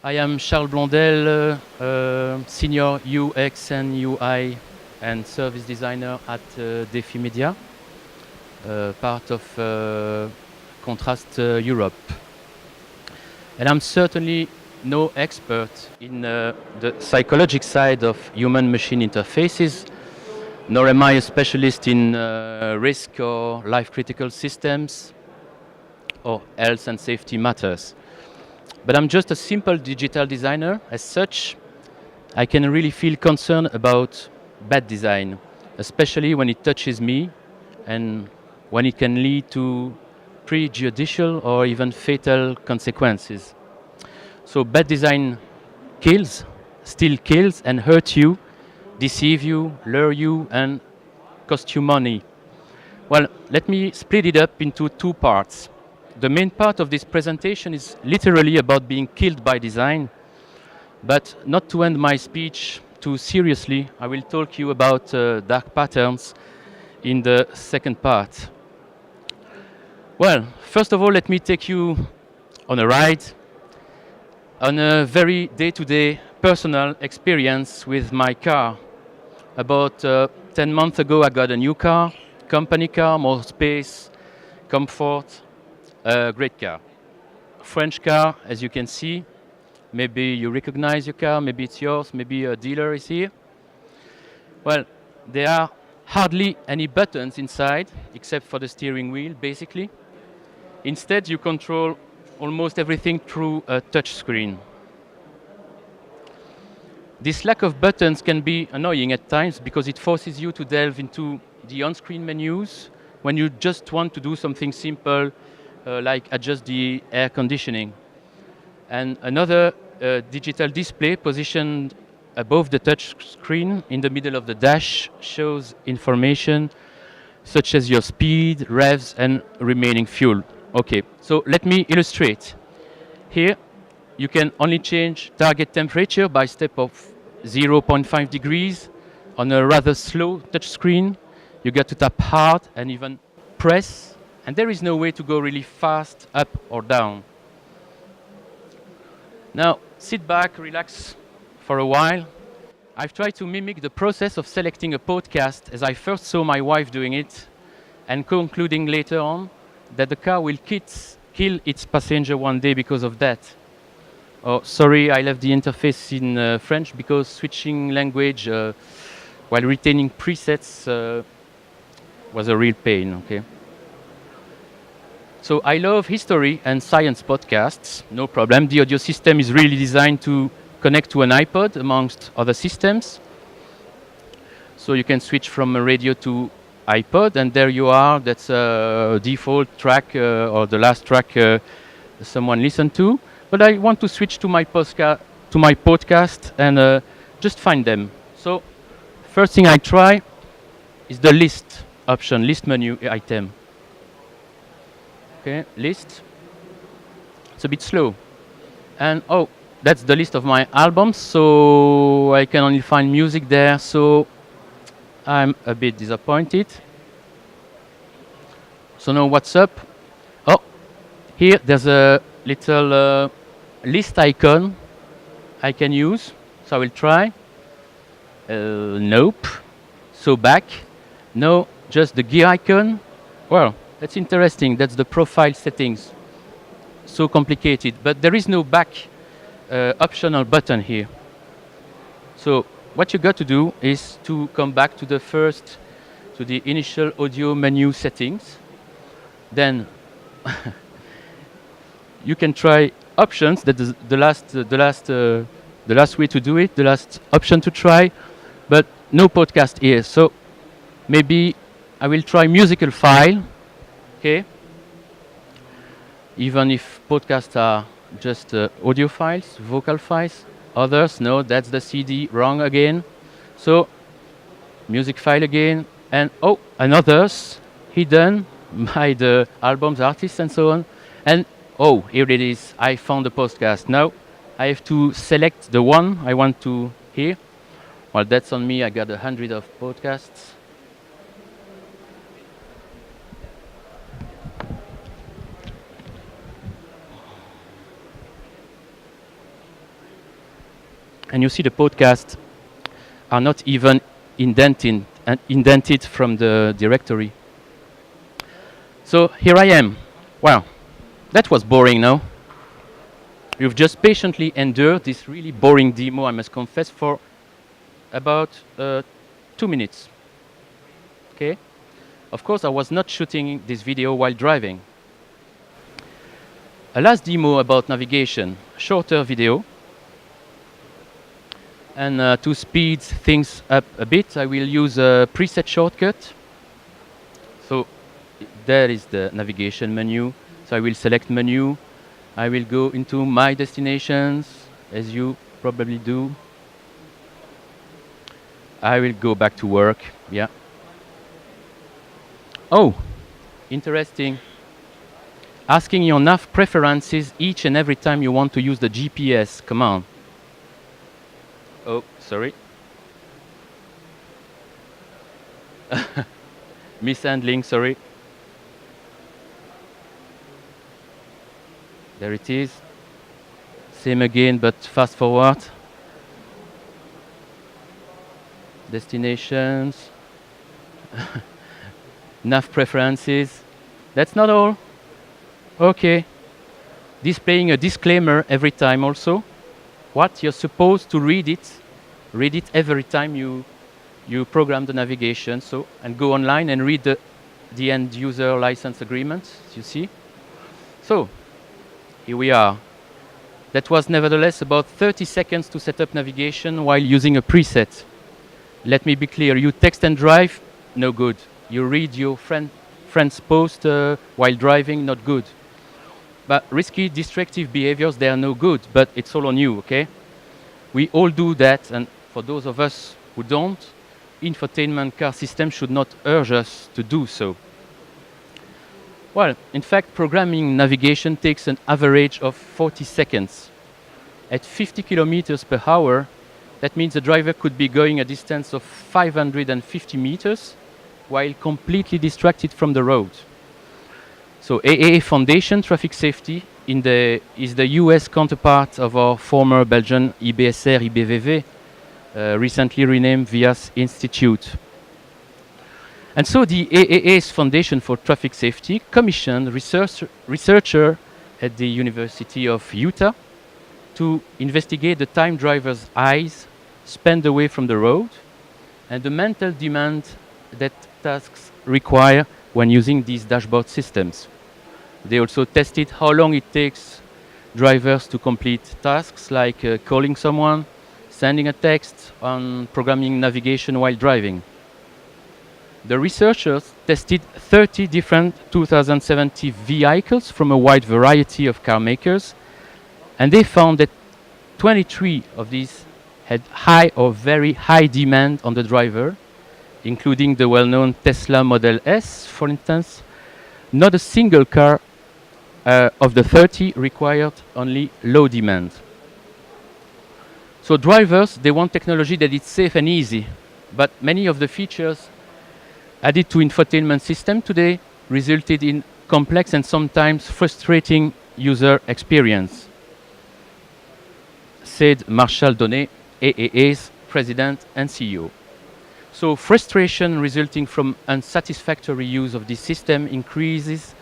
I am Charles Blondel, Senior UX and UI and Service Designer at Defimedia, part of Contrast Europe. And I'm certainly no expert in the psychological side of human-machine interfaces, nor am I a specialist in risk or life-critical systems or health and safety matters. But I'm just a simple digital designer. As such, I can really feel concerned about bad design, especially when it touches me and when it can lead to prejudicial or even fatal consequences. So bad design kills, still kills and hurt you, deceive you, lure you and cost you money. Well, let me split it up into two parts. The main part of this presentation is literally about being killed by design, but not to end my speech too seriously, I will talk you about dark patterns in the second part. Well, first of all, let me take you on a ride, on a very day-to-day personal experience with my car. About 10 months ago, I got a new car, company car, more space, comfort, a great car. French car, as you can see. Maybe you recognize your car, maybe it's yours, maybe a dealer is here. Well, there are hardly any buttons inside, except for the steering wheel, basically. Instead, you control almost everything through a touch screen. This lack of buttons can be annoying at times because it forces you to delve into the on-screen menus when you just want to do something simple, like adjust the air conditioning. And another digital display positioned above the touch screen in the middle of the dash shows information such as your speed, revs, and remaining fuel. Okay, so let me illustrate. Here, you can only change target temperature by step of 0.5 degrees on a rather slow touch screen. You get to tap hard and even press, and there is no way to go really fast up or down. Now, sit back, relax for a while. I've tried to mimic the process of selecting a podcast as I first saw my wife doing it, and concluding later on that the car will kill its passenger one day because of that. Oh, sorry, I left the interface in French because switching language while retaining presets was a real pain, okay? So I love history and science podcasts, no problem. The audio system is really designed to connect to an iPod amongst other systems. So you can switch from a radio to iPod, and there you are. That's a default track or the last track someone listened to. But I want to switch to my podcast and just find them. So first thing I try is the list option, list menu item. Okay, list. It's a bit slow. And oh, that's the list of my albums, so I can only find music there, so I'm a bit disappointed. So now what's up? Oh, here there's a little list icon I can use, so I will try. Nope. So back. No, just the gear icon. Well, that's interesting. That's the profile settings. So complicated, but there is no back optional button here. So what you got to do is to come back to the initial audio menu settings. Then you can try options. That is the last way to do it. The last option to try, but no podcast here. So maybe I will try musical file. Okay. Even if podcasts are just audio files, vocal files. Others, no, that's the CD, wrong again. So, music file again, and oh, and others, hidden by the albums, artists, and so on. And oh, here it is, I found the podcast. Now, I have to select the one I want to hear. Well, that's on me, I got 100 of podcasts. And you see the podcasts are not even indented from the directory. So here I am. Wow, that was boring, no? You've just patiently endured this really boring demo, I must confess, for about 2 minutes. Okay? Of course, I was not shooting this video while driving. A last demo about navigation, shorter video. And to speed things up a bit, I will use a preset shortcut. So there is the navigation menu. So I will select menu. I will go into my destinations, as you probably do. I will go back to work. Yeah. Oh, interesting. Asking your nav preferences each and every time you want to use the GPS command. Oh, sorry. Mishandling, sorry. There it is. Same again, but fast forward. Destinations. Nav preferences. That's not all. Okay. Displaying a disclaimer every time also. What? You're supposed to read it. Read it every time you program the navigation. So, and go online and read the end user license agreement, you see. So, here we are. That was nevertheless about 30 seconds to set up navigation while using a preset. Let me be clear, you text and drive, no good. You read your friend's post while driving, not good. But risky, distractive behaviors, they are no good, but it's all on you, okay? We all do that, and for those of us who don't, infotainment car system should not urge us to do so. Well, in fact, programming navigation takes an average of 40 seconds. At 50 kilometers per hour, that means the driver could be going a distance of 550 meters while completely distracted from the road. So AAA Foundation Traffic Safety is the US counterpart of our former Belgian IBSR IBVV, recently renamed VIAS Institute. And so the AAA's Foundation for Traffic Safety commissioned researcher at the University of Utah to investigate the time driver's eyes spend away from the road and the mental demand that tasks require when using these dashboard systems. They also tested how long it takes drivers to complete tasks like calling someone, sending a text, and programming navigation while driving. The researchers tested 30 different 2070 vehicles from a wide variety of car makers, and they found that 23 of these had high or very high demand on the driver, including the well-known Tesla Model S, for instance. Not a single car of the 30 required only low demand. So drivers, they want technology that is safe and easy, but many of the features added to infotainment system today resulted in complex and sometimes frustrating user experience, said Marshall Donnet, AAA's president and CEO. So frustration resulting from unsatisfactory use of this system increases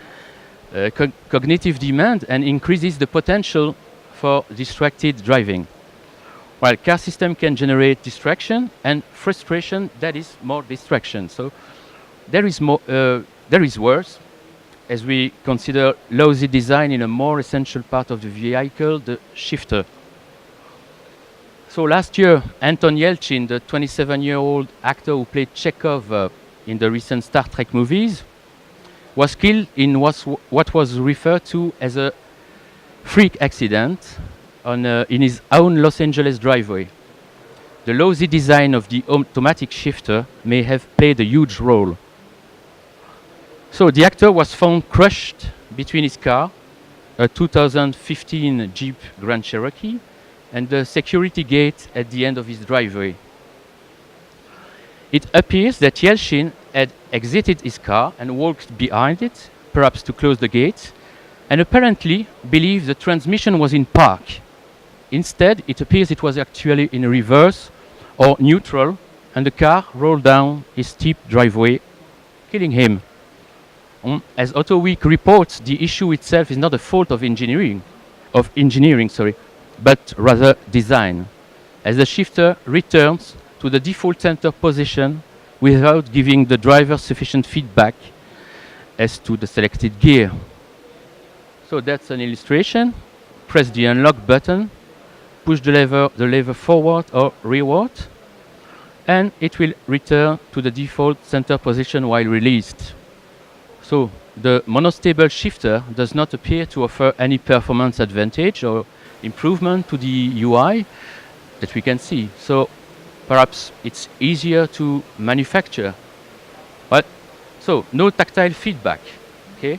cognitive demand and increases the potential for distracted driving. While car system can generate distraction and frustration, that is more distraction. So there is worse, as we consider lousy design in a more essential part of the vehicle, the shifter. So last year, Anton Yelchin, the 27-year-old actor who played Chekhov in the recent Star Trek movies, was killed in what was referred to as a freak accident in his own Los Angeles driveway. The lousy design of the automatic shifter may have played a huge role. So the actor was found crushed between his car, a 2015 Jeep Grand Cherokee, and the security gate at the end of his driveway. It appears that Yelchin had exited his car and walked behind it, perhaps to close the gate, and apparently believed the transmission was in park. instead, it appears it was actually in reverse or neutral, and the car rolled down his steep driveway, killing him. As AutoWeek reports, the issue itself is not a fault of engineering, but rather design, as the shifter returns to the default center position without giving the driver sufficient feedback as to the selected gear. So that's an illustration. Press the unlock button, push the lever forward or rearward, and it will return to the default center position while released. So the monostable shifter does not appear to offer any performance advantage or improvement to the UI that we can see. So perhaps it's easier to manufacture. But so no tactile feedback, okay?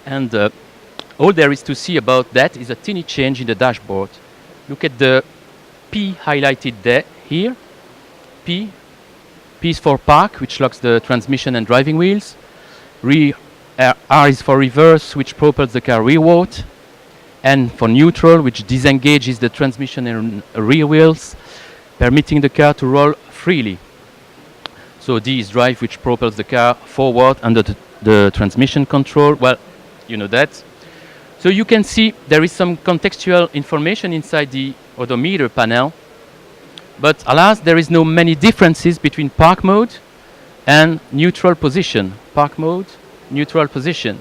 And all there is to see about that is a teeny change in the dashboard. Look at the P highlighted there, here. P is for park, which locks the transmission and driving wheels. R is for reverse, which propels the car rearward. N for neutral, which disengages the transmission and rear wheels, permitting the car to roll freely. So D is drive, which propels the car forward under the transmission control. Well, you know that. So you can see there is some contextual information inside the odometer panel. But alas, there is no many differences between park mode and neutral position. Park mode, neutral position.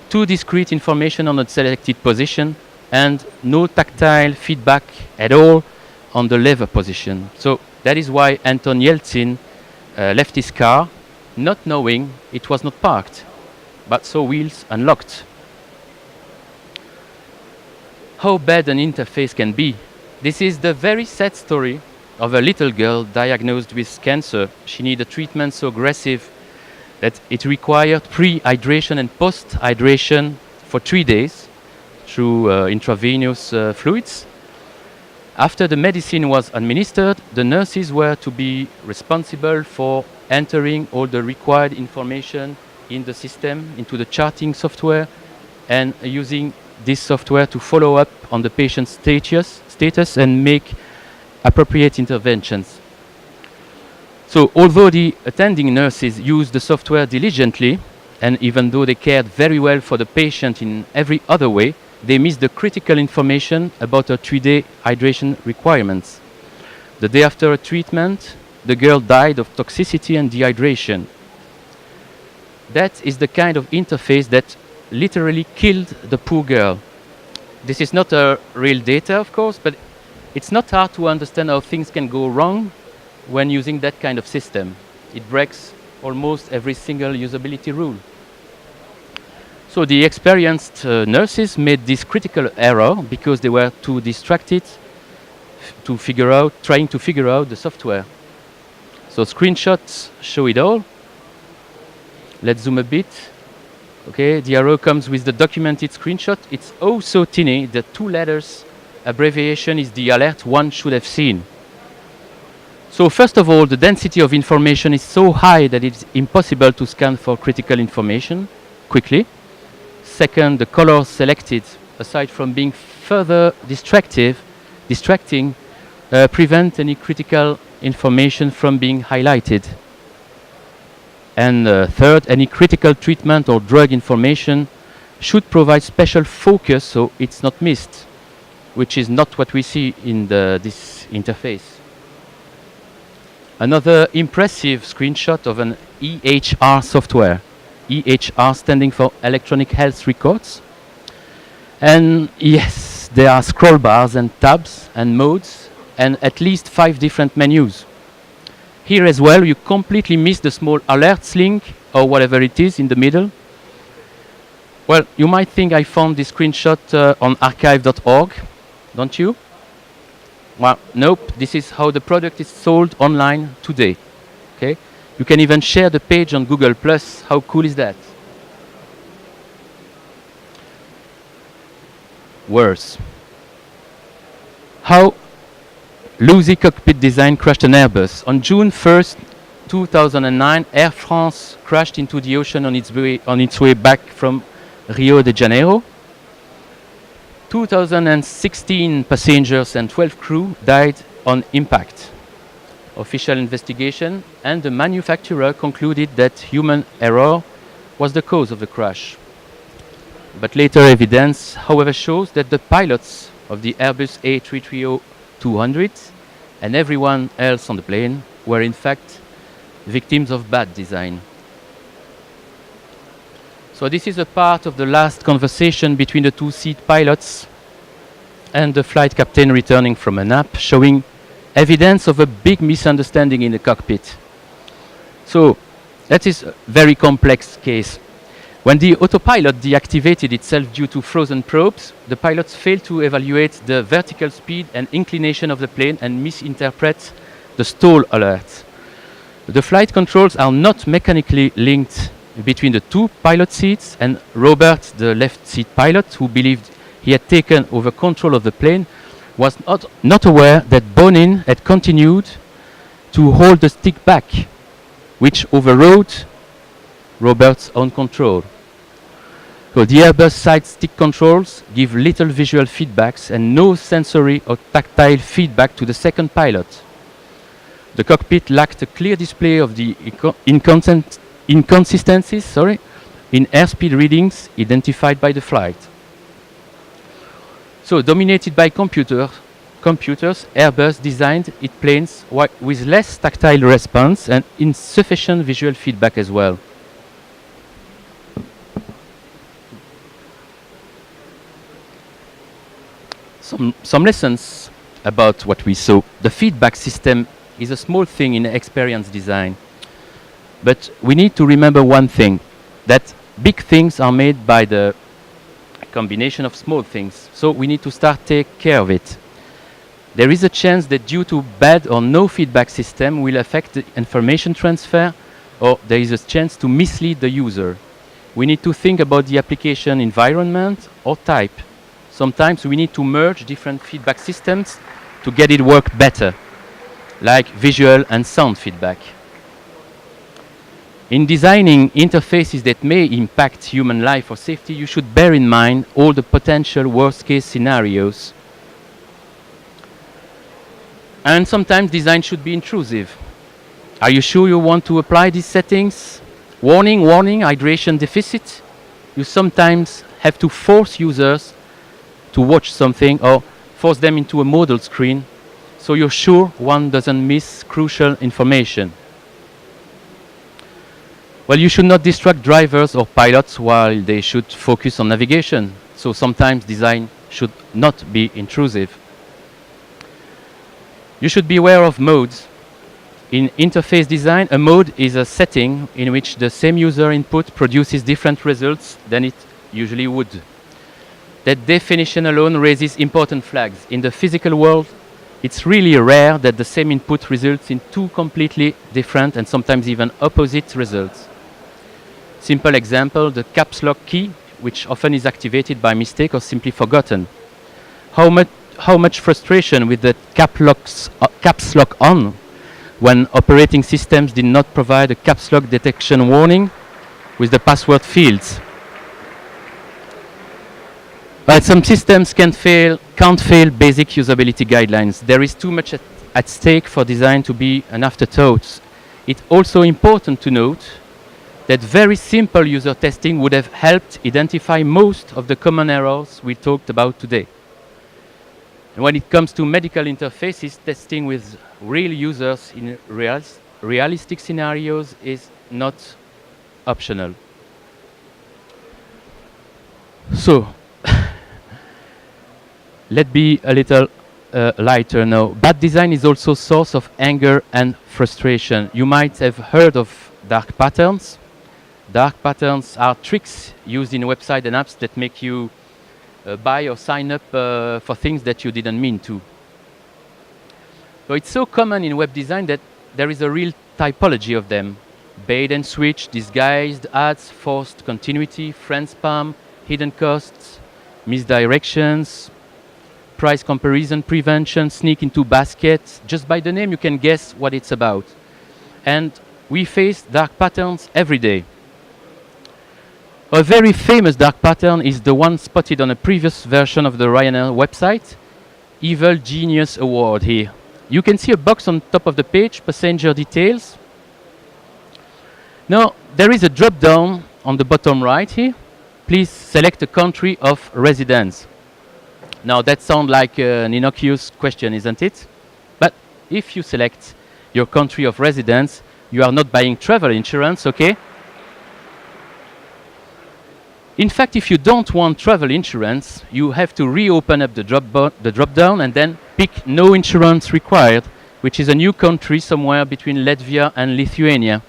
Two discrete information on the selected position and no tactile feedback at all on the lever position. So that is why Anton Yeltsin left his car not knowing it was not parked, but saw wheels unlocked. How bad an interface can be. This is the very sad story of a little girl diagnosed with cancer. She needed a treatment so aggressive that it required pre-hydration and post-hydration for 3 days through intravenous fluids. After the medicine was administered, the nurses were to be responsible for entering all the required information in the system, into the charting software, and using this software to follow up on the patient's status and make appropriate interventions. So although the attending nurses used the software diligently, and even though they cared very well for the patient in every other way, they missed the critical information about her 3-day hydration requirements. The day after her treatment, the girl died of toxicity and dehydration. That is the kind of interface that literally killed the poor girl. This is not real data, of course, but it's not hard to understand how things can go wrong when using that kind of system. It breaks almost every single usability rule. So the experienced nurses made this critical error because they were too distracted trying to figure out the software. So screenshots show it all. Let's zoom a bit. Okay, the arrow comes with the documented screenshot. It's oh so tiny, the 2 letters abbreviation is the alert one should have seen. So first of all, the density of information is so high that it's impossible to scan for critical information quickly. Second, the colors selected, aside from being further distracting, prevent any critical information from being highlighted. And third, any critical treatment or drug information should provide special focus so it's not missed, which is not what we see in this interface. Another impressive screenshot of an EHR software. EHR standing for Electronic Health Records. And yes, there are scroll bars and tabs and modes and at least 5 different menus. Here as well, you completely miss the small alerts link or whatever it is in the middle. Well, you might think I found this screenshot on archive.org, don't you? Well, nope, this is how the product is sold online today. Okay? You can even share the page on Google+. How cool is that? Worse. How loosey cockpit design crashed an Airbus. On June 1st, 2009, Air France crashed into the ocean on its way back from Rio de Janeiro. 2,016 passengers and 12 crew died on impact. Official investigation and the manufacturer concluded that human error was the cause of the crash. But later evidence, however, shows that the pilots of the Airbus A330-200 and everyone else on the plane were in fact victims of bad design. So this is a part of the last conversation between the two-seat pilots and the flight captain returning from a nap, showing evidence of a big misunderstanding in the cockpit. So that is a very complex case. When the autopilot deactivated itself due to frozen probes, the pilots failed to evaluate the vertical speed and inclination of the plane and misinterpret the stall alert. The flight controls are not mechanically linked between the two pilot seats, and Robert, the left seat pilot, who believed he had taken over control of the plane, was not aware that Bonin had continued to hold the stick back, which overrode Robert's own control. So the Airbus side stick controls give little visual feedbacks and no sensory or tactile feedback to the second pilot. The cockpit lacked a clear display of the inconsistencies in airspeed readings identified by the flight. So, dominated by computers, Airbus designed its planes with less tactile response and insufficient visual feedback as well. Some lessons about what we saw. The feedback system is a small thing in experience design. But we need to remember one thing, that big things are made by the combination of small things. So we need to start take care of it. There is a chance that due to bad or no feedback system will affect the information transfer, or there is a chance to mislead the user. We need to think about the application environment or type. Sometimes we need to merge different feedback systems to get it work better, like visual and sound feedback. In designing interfaces that may impact human life or safety, you should bear in mind all the potential worst-case scenarios. And sometimes design should be intrusive. Are you sure you want to apply these settings? Warning, warning, hydration deficit. You sometimes have to force users to watch something or force them into a modal screen so you're sure one doesn't miss crucial information. Well, you should not distract drivers or pilots while they should focus on navigation. So sometimes design should not be intrusive. You should be aware of modes. In interface design, a mode is a setting in which the same user input produces different results than it usually would. That definition alone raises important flags. In the physical world, it's really rare that the same input results in two completely different and sometimes even opposite results. Simple example, the caps lock key, which often is activated by mistake or simply forgotten. How much frustration with the caps lock on when operating systems did not provide a caps lock detection warning with the password fields. But some systems can't fail basic usability guidelines. There is too much at stake for design to be an afterthought. It's also important to note that very simple user testing would have helped identify most of the common errors we talked about today. And when it comes to medical interfaces, testing with real users in realistic scenarios is not optional. So, let's be a little lighter now. Bad design is also a source of anger and frustration. You might have heard of dark patterns. Dark patterns are tricks used in websites and apps that make you buy or sign up for things that you didn't mean to. So it's so common in web design that there is a real typology of them. Bait and switch, disguised ads, forced continuity, friend spam, hidden costs, misdirections, price comparison prevention, sneak into baskets. Just by the name you can guess what it's about. And we face dark patterns every day. A very famous dark pattern is the one spotted on a previous version of the Ryanair website, Evil Genius Award here. You can see a box on top of the page, passenger details. Now, there is a drop-down on the bottom right here. Please select a country of residence. Now, that sounds like an innocuous question, isn't it? But if you select your country of residence, you are not buying travel insurance, okay? In fact, if you don't want travel insurance, you have to reopen up the drop-down and then pick no insurance required, which is a new country somewhere between Latvia and Lithuania.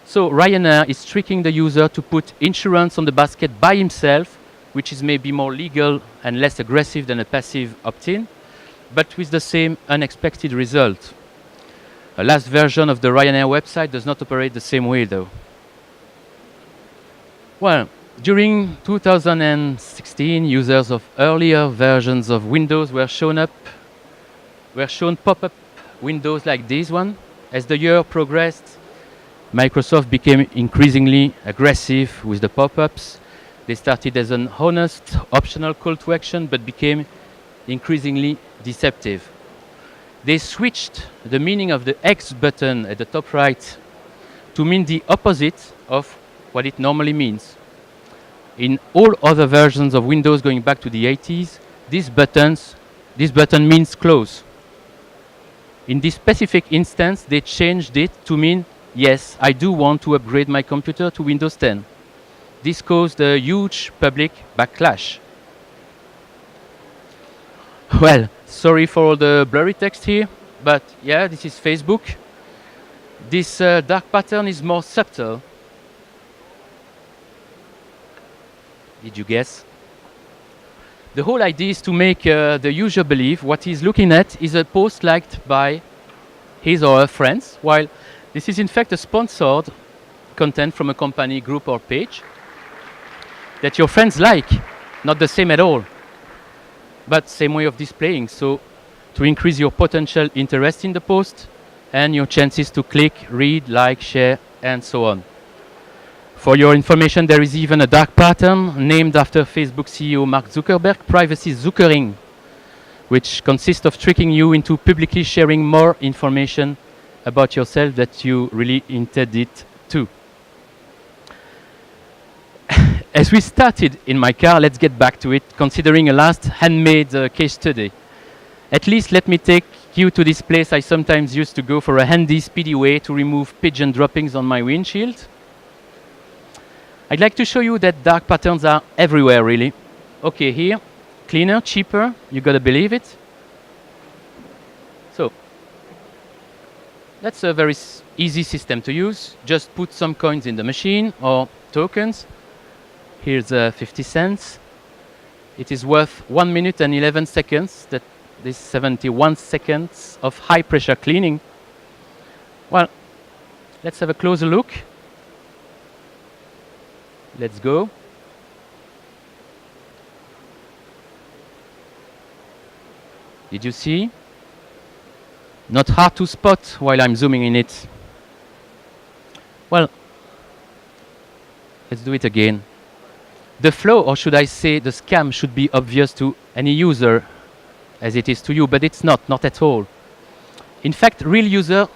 So Ryanair is tricking the user to put insurance on the basket by himself, which is maybe more legal and less aggressive than a passive opt-in, but with the same unexpected result. A last version of the Ryanair website does not operate the same way, though. Well, during 2016, users of earlier versions of Windows were shown pop-up windows like this one. As the year progressed, Microsoft became increasingly aggressive with the pop-ups. They started as an honest, optional call to action, but became increasingly deceptive. They switched the meaning of the X button at the top right to mean the opposite of what it normally means. In all other versions of Windows going back to the 80s, this button means close. In this specific instance, they changed it to mean, yes, I do want to upgrade my computer to Windows 10. This caused a huge public backlash. Well, sorry for all the blurry text here, but yeah, this is Facebook. This dark pattern is more subtle. Did you guess? The whole idea is to make the user believe what he's looking at is a post liked by his or her friends, while this is in fact a sponsored content from a company, group, or page that your friends like, not the same at all, but same way of displaying. So to increase your potential interest in the post and your chances to click, read, like, share, and so on. For your information, there is even a dark pattern named after Facebook CEO Mark Zuckerberg, privacy Zuckering, which consists of tricking you into publicly sharing more information about yourself that you really intended to. As we started in my car, let's get back to it, considering a last handmade case study. At least let me take you to this place I sometimes used to go for a handy, speedy way to remove pigeon droppings on my windshield. I'd like to show you that dark patterns are everywhere, really. Okay, here, cleaner, cheaper, you gotta believe it. So, that's a very easy system to use. Just put some coins in the machine or tokens. Here's 50 cents. It is worth 1 minute and 11 seconds. That is 71 seconds of high pressure cleaning. Well, let's have a closer look. Let's go. Did you see? Not hard to spot while I'm zooming in it. Well, let's do it again. The flow, or should I say the scam, should be obvious to any user as it is to you, but it's not at all. In fact, real users,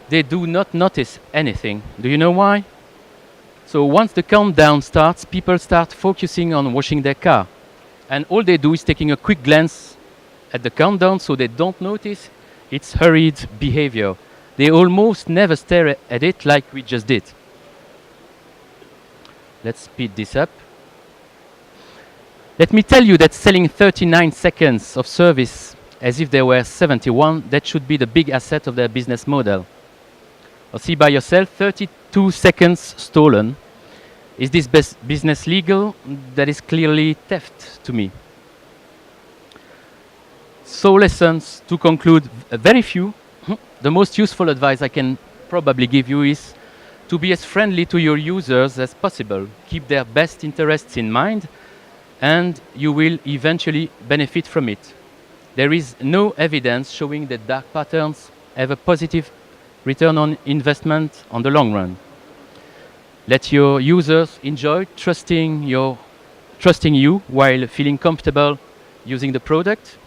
they do not notice anything. Do you know why? So once the countdown starts, people start focusing on washing their car. And all they do is taking a quick glance at the countdown, so they don't notice its hurried behavior. They almost never stare at it like we just did. Let's speed this up. Let me tell you that selling 39 seconds of service as if there were 71, that should be the big asset of their business model. Or see by yourself, 32 seconds stolen. Is this business legal? That is clearly theft to me. So lessons to conclude, very few. The most useful advice I can probably give you is to be as friendly to your users as possible. Keep their best interests in mind, and you will eventually benefit from it. There is no evidence showing that dark patterns have a positive return on investment on the long run. Let your users enjoy trusting you while feeling comfortable using the product,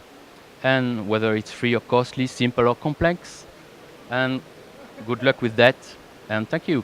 and whether it's free or costly, simple or complex. And good luck with that, and thank you.